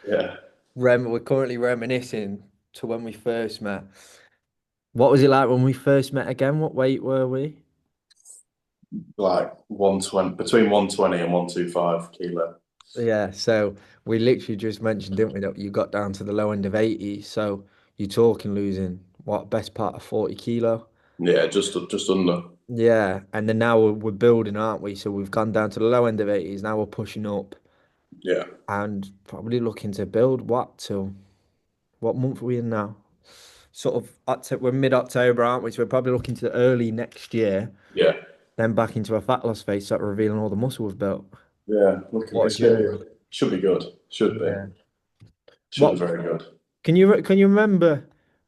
Yeah, We're currently reminiscing to when we first met. What was it like when we first met again? What weight were we? like 120, between 120 and 125 kilo. Yeah, so we literally just mentioned, didn't we, that you got down to the low end of 80. So you're talking losing what, best part of 40 kilo? Yeah, just under. Yeah, and then now we're building, aren't we? So we've gone down to the low end of 80s. Now we're pushing up Yeah, and probably looking to build what till what month are we in now? Sort of we're mid-October, aren't we? So we're probably looking to early next year. yeah, Then back into a fat loss phase, start revealing all the muscle we've built. yeah. Looking, What a it's gonna journey. be, should be good. Yeah. Should be What very good. can you remember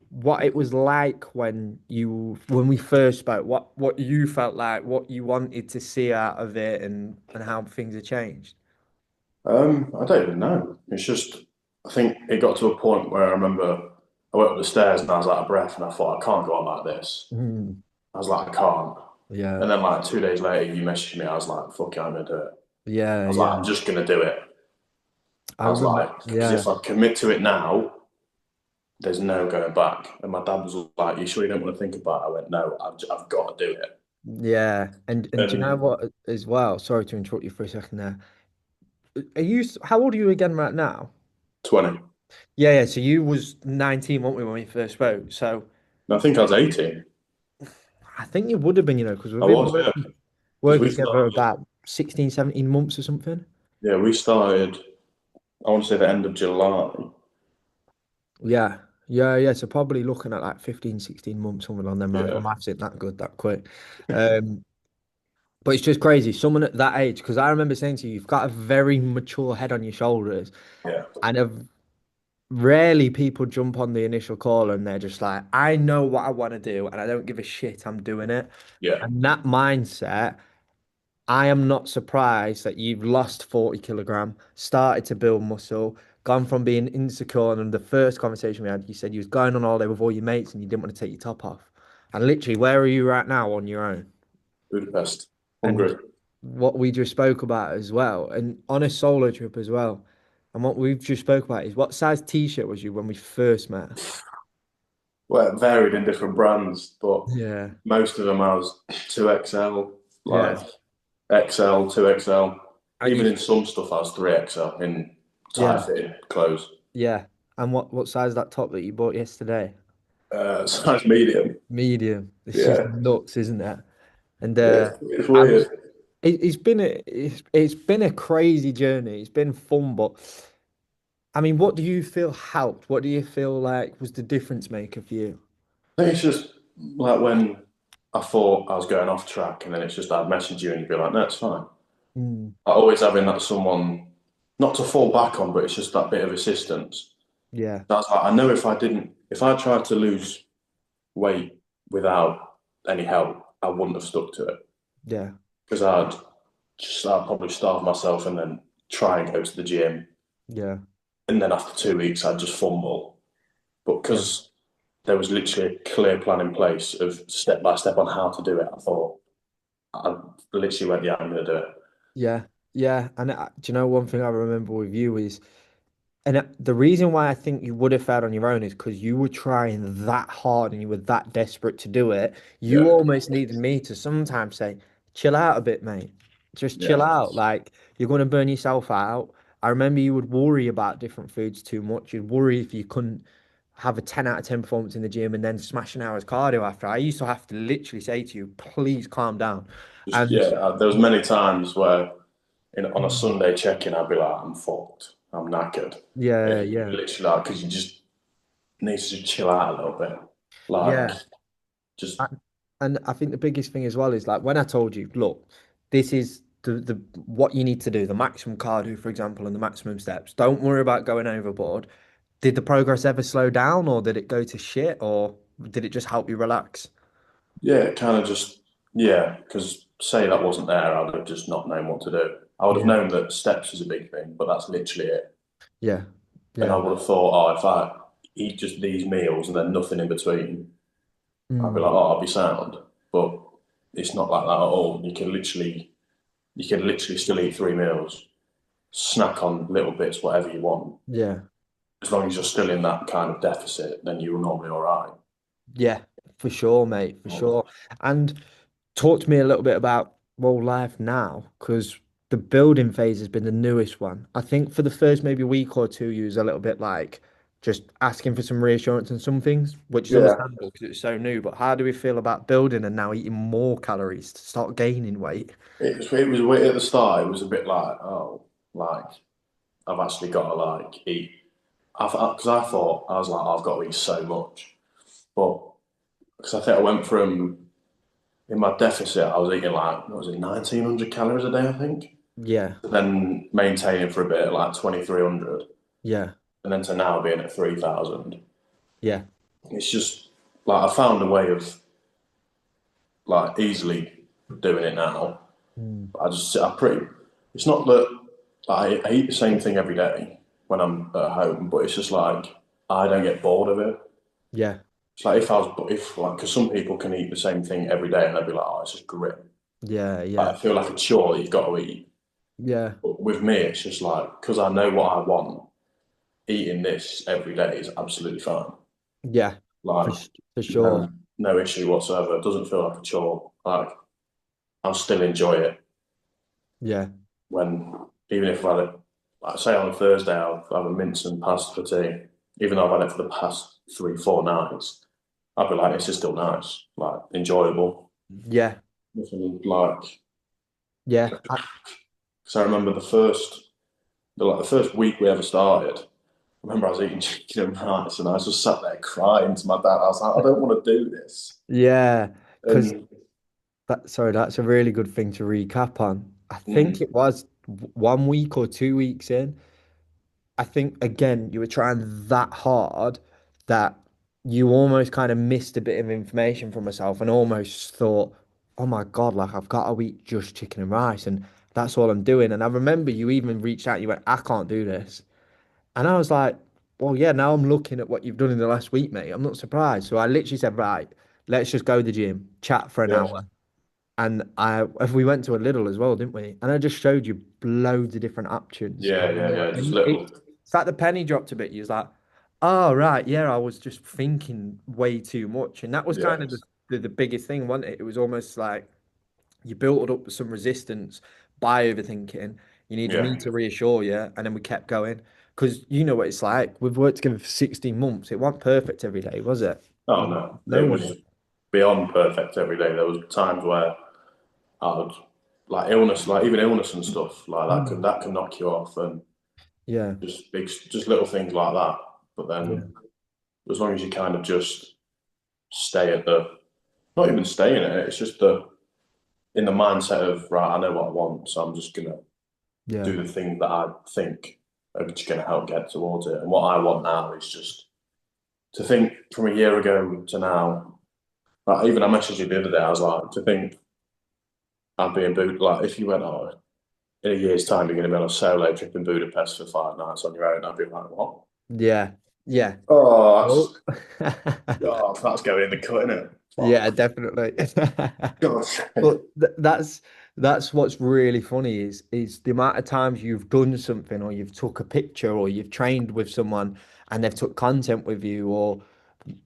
what it was like when we first spoke? What you felt like, what you wanted to see out of it, and how things have changed. I don't even know. It's just, I think it got to a point where I remember I went up the stairs and I was out of breath and I thought I can't go on like this. Mm. I was like, I can't. Yeah. And then like 2 days later, you messaged me. I was like, fuck it, I'm gonna do it. I Yeah, was like, yeah. I'm just gonna do it. I I was remember. like, because Yeah. if I commit to it now, there's no going back. And my dad was like, "You sure you don't want to think about it?" I went, "No, I've got to do it." Yeah. And do you know And what as well? Sorry to interrupt you for a second there. How old are you again right now? 20. Yeah, yeah. So you was 19, weren't we, when we first spoke? So I think I was 18. I think it would have been, because we've I been was, yeah, because working we together started. about 16, 17 months or something. Yeah, we started. I want to say the end of July. Yeah. Yeah, yeah. So probably looking at like 15, 16 months, something on them lines. My Yeah, maths ain't that good, that quick. Um, but it's just crazy. Someone at that age, because I remember saying to you, you've got a very mature head on your shoulders, yeah, and rarely people jump on the initial call and they're just like, I know what I want to do and I don't give a shit, I'm doing it. yeah, And that mindset, I am not surprised that you've lost 40 kilogram, started to build muscle, gone from being insecure. And the first conversation we had, you said you was going on holiday with all your mates and you didn't want to take your top off. And literally, where are you right now on your own? Budapest, And Hungary. what we just spoke about as well, and on a solo trip as well. And what we've just spoke about is, what size t-shirt was you when we first met? Well, it varied in different brands, but Yeah. most of them I was 2XL, like Yeah. XL, 2XL. And Even you, in some stuff, I was 3XL in tight yeah, fitting clothes. yeah. And what size is that top that you bought yesterday? Size medium. Medium. It's just Yeah, nuts, isn't it? And it's I'm, weird. it's been a crazy journey. It's been fun, but I mean, what do you feel helped? What do you feel like was the difference maker for you? I think it's just like when I thought I was going off track, and then it's just I'd message you and you'd be like, "No, it's fine." Mm, Like always having that someone not to fall back on, but it's just that bit of assistance. yeah, That's like I know if I tried to lose weight without any help, I wouldn't have stuck to it yeah, because I'd probably starve myself and then try and go to the gym, yeah, and then after 2 weeks I'd just fumble. But yeah, because there was literally a clear plan in place of step by step on how to do it, I thought I literally went, "Yeah, I'm going to do it." yeah, yeah. And do you know one thing I remember with you is, and the reason why I think you would have failed on your own is because you were trying that hard and you were that desperate to do it. You Yeah, almost needed me to sometimes say, chill out a bit, mate. Just yeah, chill out. Like, you're going to burn yourself out. I remember you would worry about different foods too much. You'd worry if you couldn't have a 10 out of 10 performance in the gym and then smash an hour's cardio after. I used to have to literally say to you, please calm down. just And yeah. There was many times where on a Sunday check-in, I'd be like, "I'm fucked. I'm knackered." yeah, And you yeah, literally like because you just need to just chill out a little bit, like yeah. just I- And I think the biggest thing as well is like when I told you, look, this is the what you need to do, the maximum cardio, for example, and the maximum steps. Don't worry about going overboard. Did the progress ever slow down, or did it go to shit, or did it just help you relax? yeah, kind of just yeah. Because say that wasn't there, I'd have just not known what to do. I would have Yeah. known that steps is a big thing, but that's literally it. Yeah. And I Yeah. would have thought, oh, if I eat just these meals and then nothing in between, I'd be Mm. like, oh, I'll be sound. But it's not like that at all. You can literally still eat 3 meals snack on little bits, whatever you want. Yeah. As long as you're still in that kind of deficit, then you're normally all right. Yeah, for sure, mate, for sure. And talk to me a little bit about well life now, because the building phase has been the newest one. I think for the first maybe week or two, you was a little bit like just asking for some reassurance and some things, which is Yeah. understandable because it's so new. But how do we feel about building and now eating more calories to start gaining weight? It was weird at the start. It was a bit like, oh, like I've actually got to like eat. Because I thought I was like, I've got to eat so much, but because I think I went from in my deficit, I was eating like what was it, 1,900 calories a day, I think. Yeah, Then maintaining for a bit at like 2,300, yeah, and then to now being at 3,000. yeah, It's just like I found a way of like easily doing it now. mm, I pretty. It's not that I eat the same thing every day when I'm at home, but it's just like I don't get bored of it. yeah, It's like if like, because some people can eat the same thing every day and they'll be like, oh, it's just grim. yeah, Like, yeah, I feel like a chore that you've got to eat. yeah, But with me, it's just like, because I know what I want, eating this every day is absolutely fine. yeah, for Like, for sure. no, no issue whatsoever. It doesn't feel like a chore. Like, I'll still enjoy it Yeah, when, even if I had it, like, say on a Thursday, I'll have a mince and pasta for tea. Even though I've had it for the past 3, 4 nights, I'd be like, this is still nice, like, enjoyable. yeah, Nothing like, yeah. because I remember the first week we ever started. I remember I was eating chicken and rice, and I was just sat there crying to my dad. I was like, I don't want to do this. Yeah, because And that's a really good thing to recap on. I think mm, it was 1 week or 2 weeks in. I think again you were trying that hard that you almost kind of missed a bit of information from myself and almost thought, oh my God, like I've got to eat just chicken and rice and that's all I'm doing. And I remember you even reached out, you went, I can't do this. And I was like, well, yeah, now I'm looking at what you've done in the last week, mate. I'm not surprised. So I literally said, right, let's just go to the gym, chat for an yeah, hour. And if we went to a little as well, didn't we? And I just showed you loads of different options. yeah, just And little, it's like the penny dropped a bit. You was like, oh, right, yeah, I was just thinking way too much. And that was yeah, kind of the biggest thing, wasn't it? It was almost like you built up some resistance by overthinking. You needed yeah. me to reassure you, and then we kept going. Because you know what it's like. We've worked together for 16 months. It wasn't perfect every day, was it? Oh no, No it one was is. beyond perfect every day. There was times where I would like illness, like even illness and stuff like Mm. that can knock you off, and Yeah, just little things like that. But yeah, then as long as you kind of just stay at the, not even stay in it, it's just the in the mindset of right, I know what I want, so I'm just gonna yeah, do the things that I think are just gonna help get towards it. And what I want now is just to think from a year ago to now. Like even I messaged you the other day, I was like, to think I'd be in like if you went, oh, in a year's time you're gonna be on a solo trip in Budapest for 5 nights on your own, I'd be like, what? yeah, yeah. Oh, Oh. that's going in the cut, isn't it? Yeah, Fuck. definitely. God. But that's what's really funny is the amount of times you've done something or you've took a picture or you've trained with someone and they've took content with you or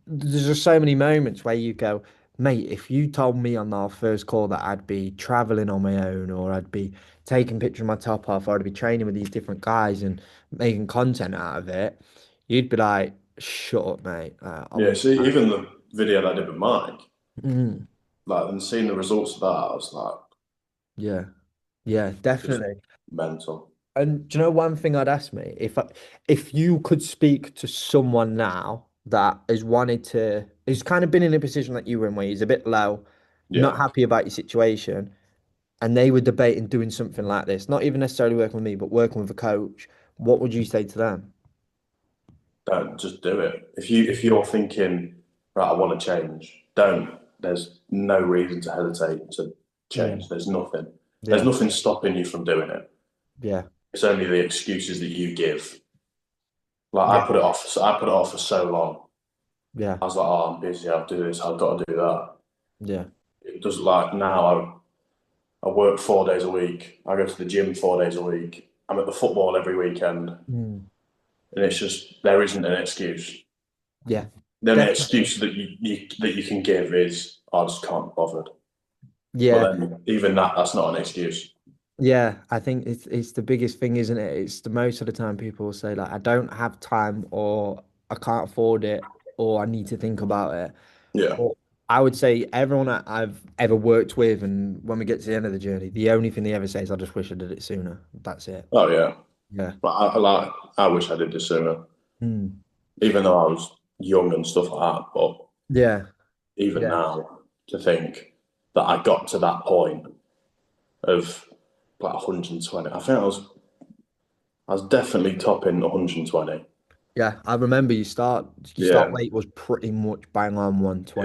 there's just so many moments where you go, mate, if you told me on our first call that I'd be traveling on my own or I'd be taking pictures of my top off or I'd be training with these different guys and making content out of it, you'd be like, shut up, mate. Yeah, see, even the video that I did with Mike, Mm, like, and seeing the results of that, I was like, yeah, yeah, just definitely. mental. And do you know one thing I'd ask me if you could speak to someone now that has wanted to, who's kind of been in a position that you were in where he's a bit low, not Yeah, happy about your situation, and they were debating doing something like this, not even necessarily working with me, but working with a coach, what would you say to them? don't just do it. If you're thinking, right, I want to change, don't. There's no reason to hesitate to Yeah, change. There's nothing. There's yeah, nothing stopping you from doing it. yeah, It's only the excuses that you give. Like yeah, I put it off for so long. yeah, I was like, oh, I'm busy. I'll do this. I've got to do that. yeah, It does like now. I work 4 days a week. I go to the gym 4 days a week. I'm at the football every weekend, and Mm. it's just there isn't an excuse. Yeah, The only definitely. excuse that you can give is I just can't be bothered. But Yeah, then even that's not an excuse. yeah. I think it's the biggest thing, isn't it? It's the most of the time people will say like, I don't have time, or I can't afford it, or I need to think about it. Yeah. But I would say everyone that I've ever worked with, and when we get to the end of the journey, the only thing they ever say is, "I just wish I did it sooner." That's it. Oh yeah. Yeah. But I wish I did this sooner, Mm. even though I was young and stuff like that. But Yeah. even Yeah. now, to think that I got to that point of like 120, I think I was definitely topping 120. Yeah. I remember you start Yeah. weight was pretty much bang on 120.